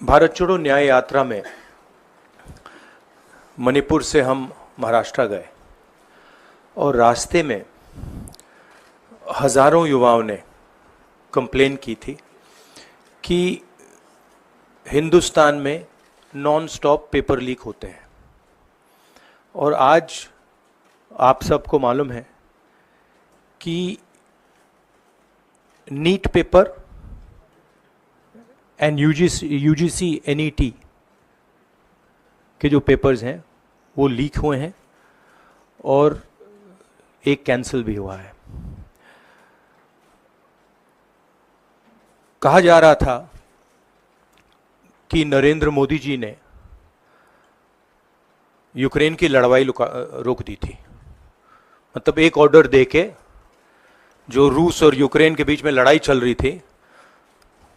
भारत छोड़ो न्याय यात्रा में मणिपुर से हम महाराष्ट्र गए और रास्ते में हजारों युवाओं ने कंप्लेन की थी कि हिंदुस्तान में नॉन स्टॉप पेपर लीक होते हैं। और आज आप सबको मालूम है कि NEET paper and UGC NET के जो पेपर्स हैं वो लीक हुए हैं और एक कैंसिल भी हुआ है। कहा जा रहा था कि नरेंद्र मोदी जी ने यूक्रेन की लड़ाई रोक दी थी। मतलब एक ऑर्डर देके जो रूस और यूक्रेन के बीच में लड़ाई चल रही थी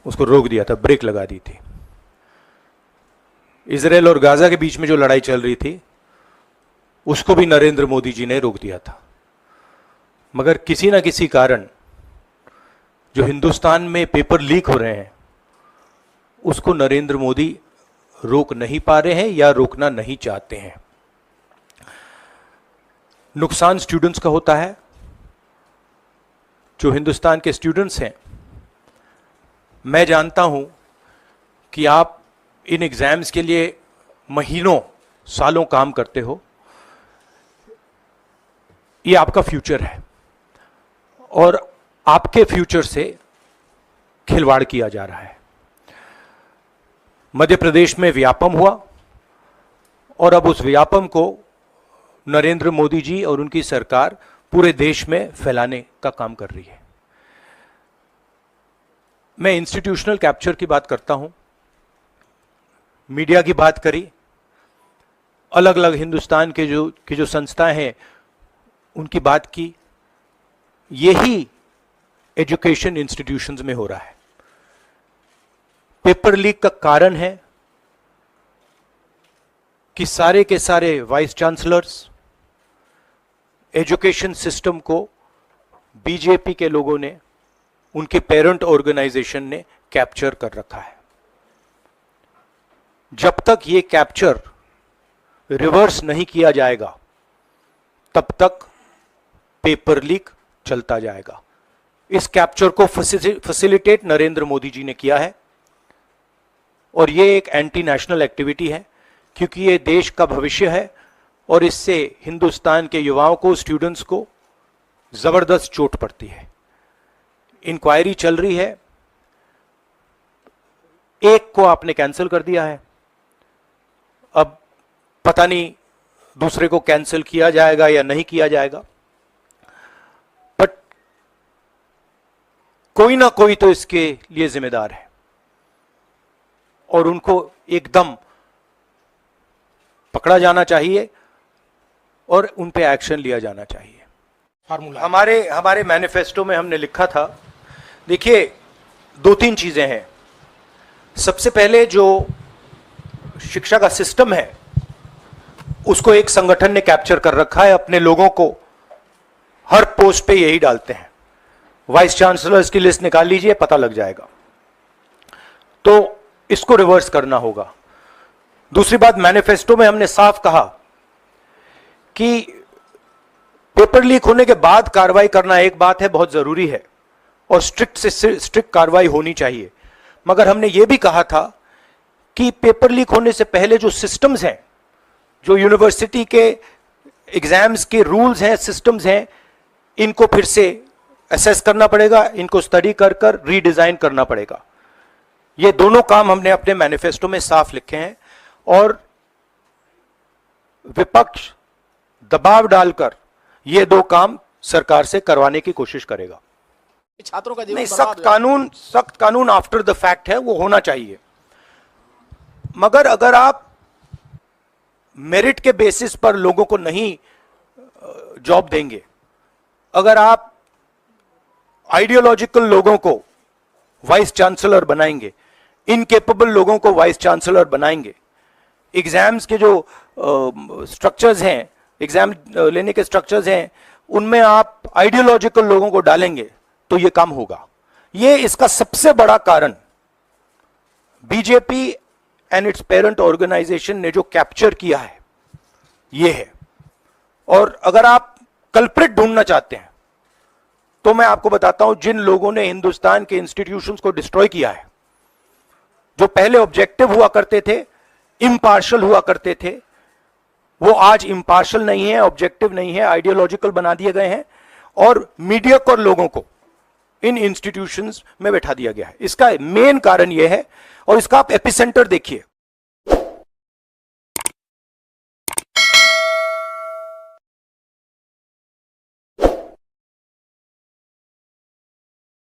उसको रोक दिया था, ब्रेक लगा दी थी। इजराइल और गाजा के बीच में जो लड़ाई चल रही थी उसको भी नरेंद्र मोदी जी ने रोक दिया था। मगर किसी ना किसी कारण जो हिंदुस्तान में पेपर लीक हो रहे हैं उसको नरेंद्र मोदी रोक नहीं पा रहे हैं या रोकना नहीं चाहते हैं। नुकसान स्टूडेंट्स का होता है। जो हिंदुस्तान के स्टूडेंट्स हैं, मैं जानता हूं कि आप इन एग्जाम्स के लिए महीनों सालों काम करते हो। ये आपका फ्यूचर है और आपके फ्यूचर से खिलवाड़ किया जा रहा है। मध्य प्रदेश में व्यापम हुआ और अब उस व्यापम को नरेंद्र मोदी जी और उनकी सरकार पूरे देश में फैलाने का काम कर रही है। मैं इंस्टीट्यूशनल कैप्चर की बात करता हूं, मीडिया की बात करी, अलग अलग हिंदुस्तान के जो संस्थाएं हैं उनकी बात की। यही एजुकेशन इंस्टीट्यूशंस में हो रहा है। पेपर लीक का कारण है कि सारे के सारे वाइस चांसलर्स, एजुकेशन सिस्टम को बीजेपी के लोगों ने, उनके पेरेंट ऑर्गेनाइजेशन ने कैप्चर कर रखा है। जब तक ये कैप्चर रिवर्स नहीं किया जाएगा तब तक पेपर लीक चलता जाएगा। इस कैप्चर को फैसिलिटेट नरेंद्र मोदी जी ने किया है और ये एक एंटी नेशनल एक्टिविटी है क्योंकि ये देश का भविष्य है और इससे हिंदुस्तान के युवाओं को, स्टूडेंट्स को जबरदस्त चोट पड़ती है। इंक्वायरी चल रही है, एक को आपने कैंसिल कर दिया है, अब पता नहीं दूसरे को कैंसिल किया जाएगा या नहीं किया जाएगा। बट कोई ना कोई तो इसके लिए जिम्मेदार है और उनको एकदम पकड़ा जाना चाहिए और उन पे एक्शन लिया जाना चाहिए। फार्मूला हमारे मैनिफेस्टो में हमने लिखा था, देखिए 2-3 चीजें हैं। सबसे पहले जो शिक्षा का सिस्टम है उसको एक संगठन ने कैप्चर कर रखा है। अपने लोगों को हर पोस्ट पे यही डालते हैं। वाइस चांसलर्स की लिस्ट निकाल लीजिए, पता लग जाएगा। तो इसको रिवर्स करना होगा। दूसरी बात, मैनिफेस्टो में हमने साफ कहा कि पेपर लीक होने के बाद कार्रवाई करना एक बात है, बहुत जरूरी है और स्ट्रिक्ट से स्ट्रिक्ट कार्रवाई होनी चाहिए। मगर हमने यह भी कहा था कि पेपर लीक होने से पहले जो सिस्टम्स हैं, जो यूनिवर्सिटी के एग्जाम्स के रूल्स हैं, सिस्टम्स हैं, इनको फिर से असेस करना पड़ेगा, इनको स्टडी कर कर रीडिजाइन करना पड़ेगा। ये दोनों काम हमने अपने मैनिफेस्टो में साफ लिखे हैं और विपक्ष दबाव डालकर ये दो काम सरकार से करवाने की कोशिश करेगा। छात्रों का नहीं, सख्त कानून आफ्टर द फैक्ट है, वो होना चाहिए। मगर अगर आप मेरिट के बेसिस पर लोगों को नहीं जॉब देंगे, अगर आप आइडियोलॉजिकल लोगों को वाइस चांसलर बनाएंगे, इनकेपेबल लोगों को वाइस चांसलर बनाएंगे, एग्जाम्स के जो स्ट्रक्चर्स हैं, एग्जाम लेने के स्ट्रक्चर्स हैं, उनमें आप आइडियोलॉजिकल लोगों को डालेंगे तो ये काम होगा। ये इसका सबसे बड़ा कारण BJP and its parent organisation ने जो कैप्चर किया है ये है। और अगर आप कल्प्रिट ढूंढना चाहते हैं तो मैं आपको बताता हूं, जिन लोगों ने हिंदुस्तान के इंस्टीट्यूशंस को डिस्ट्रॉय किया है, जो पहले ऑब्जेक्टिव हुआ करते थे, इम्पार्शल हुआ करते थे, वो आज इम्पार्शल नहीं है, ऑब्जेक्टिव नहीं है, आइडियोलॉजिकल बना दिए गए हैं और मीडियोकर लोगों को इन इंस्टीट्यूशंस में बैठा दिया गया है। इसका मेन कारण यह है, और इसका आप एपिसेंटर देखिए,